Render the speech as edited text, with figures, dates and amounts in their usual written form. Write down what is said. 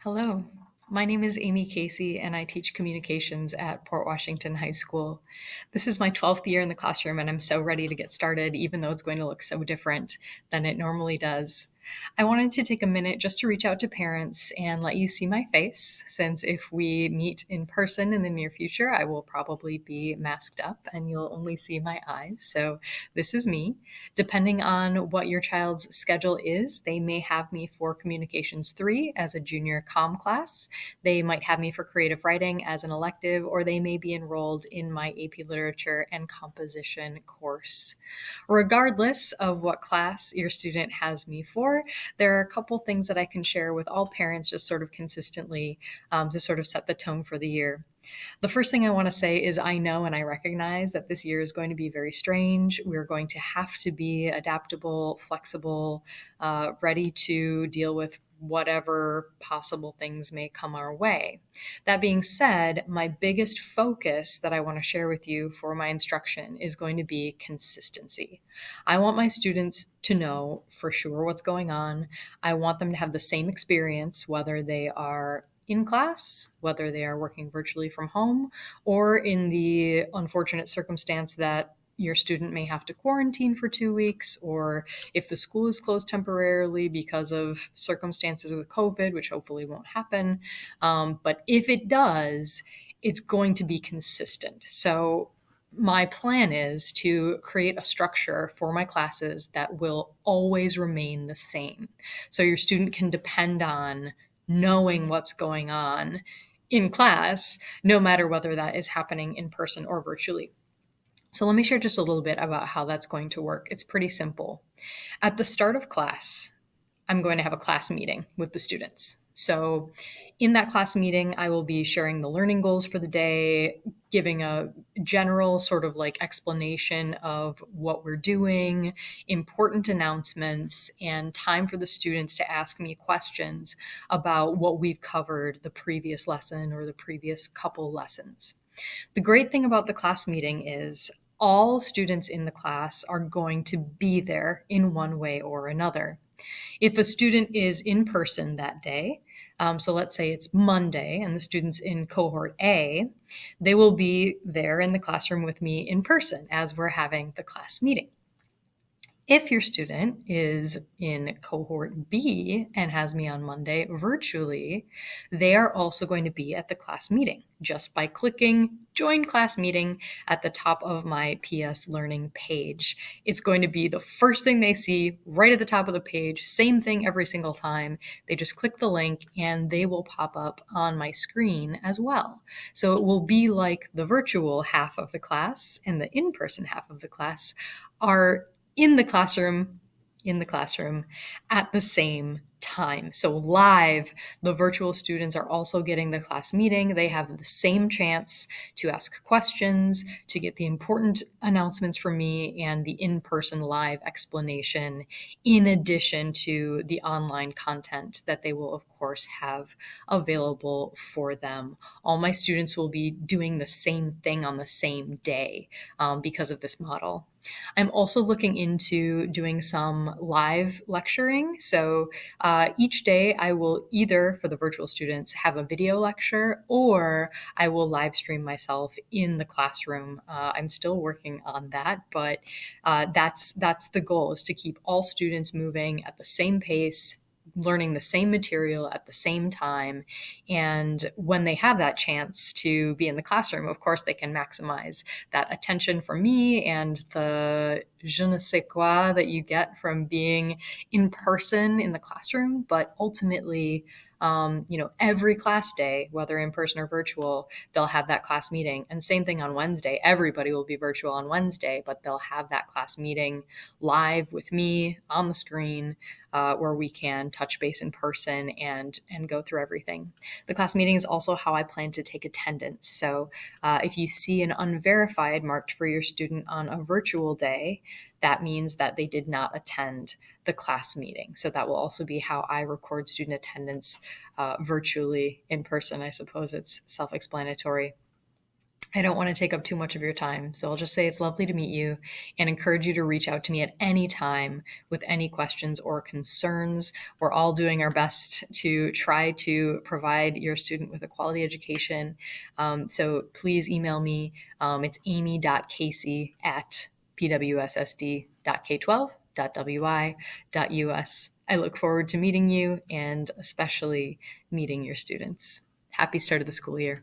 Hello, my name is Amy Casey, and I teach communications at Port Washington High School. This is my 12th year in the classroom, and I'm so ready to get started, even though it's going to look so different than it normally does. I wanted to take a minute just to reach out to parents and let you see my face, since if we meet in person in the near future, I will probably be masked up and you'll only see my eyes. So, this is me. Depending on what your child's schedule is, they may have me for Communications 3 as a junior comm class. They might have me for creative writing as an elective, or they may be enrolled in my AP Literature and Composition course. Regardless of what class your student has me for, there are a couple things that I can share with all parents just sort of consistently to sort of set the tone for the year. The first thing I want to say is I know and I recognize that this year is going to be very strange. We're going to have to be adaptable, flexible, ready to deal with whatever possible things may come our way. That being said, my biggest focus that I want to share with you for my instruction is going to be consistency. I want my students to know for sure what's going on. I want them to have the same experience, whether they are in class, whether they are working virtually from home, or in the unfortunate circumstance that your student may have to quarantine for 2 weeks, or if the school is closed temporarily because of circumstances with COVID, which hopefully won't happen. But if it does, it's going to be consistent. So, my plan is to create a structure for my classes that will always remain the same. So, your student can depend on knowing what's going on in class, no matter whether that is happening in person or virtually. So, let me share just a little bit about how that's going to work. It's pretty simple. At the start of class, I'm going to have a class meeting with the students. So, in that class meeting, I will be sharing the learning goals for the day, giving a general sort of like explanation of what we're doing, important announcements, and time for the students to ask me questions about what we've covered the previous lesson or the previous couple lessons. The great thing about the class meeting is all students in the class are going to be there in one way or another. If a student is in person that day, so let's say it's Monday and the student's in cohort A, they will be there in the classroom with me in person as we're having the class meeting. If your student is in cohort B and has me on Monday virtually, they are also going to be at the class meeting just by clicking join class meeting at the top of my PS Learning page. It's going to be the first thing they see right at the top of the page, same thing every single time. They just click the link and they will pop up on my screen as well. So it will be like the virtual half of the class and the in-person half of the class are in the classroom at the same time. So live, the virtual students are also getting the class meeting. They have the same chance to ask questions, to get the important announcements from me and the in-person live explanation, in addition to the online content that they will, of course, have available for them. All my students will be doing the same thing on the same day because of this model. I'm also looking into doing some live lecturing. So each day, I will either, for the virtual students, have a video lecture or I will live stream myself in the classroom. I'm still working on that, but that's the goal: is to keep all students moving at the same pace, learning the same material at the same time. And when they have that chance to be in the classroom, of course, they can maximize that attention from me and the je ne sais quoi that you get from being in person in the classroom. But ultimately, every class day, whether in person or virtual, they'll have that class meeting. And same thing on Wednesday. Everybody will be virtual on Wednesday, but they'll have that class meeting live with me on the screen, where we can touch base in person and go through everything. The class meeting is also how I plan to take attendance. So if you see an unverified marked for your student on a virtual day, that means that they did not attend the class meeting. So that will also be how I record student attendance virtually. In person, I suppose it's self-explanatory. I don't want to take up too much of your time, so I'll just say it's lovely to meet you and encourage you to reach out to me at any time with any questions or concerns. We're all doing our best to try to provide your student with a quality education. So please email me. It's amy.casey at pwssd.k12.wi.us. I look forward to meeting you and especially meeting your students. Happy start of the school year.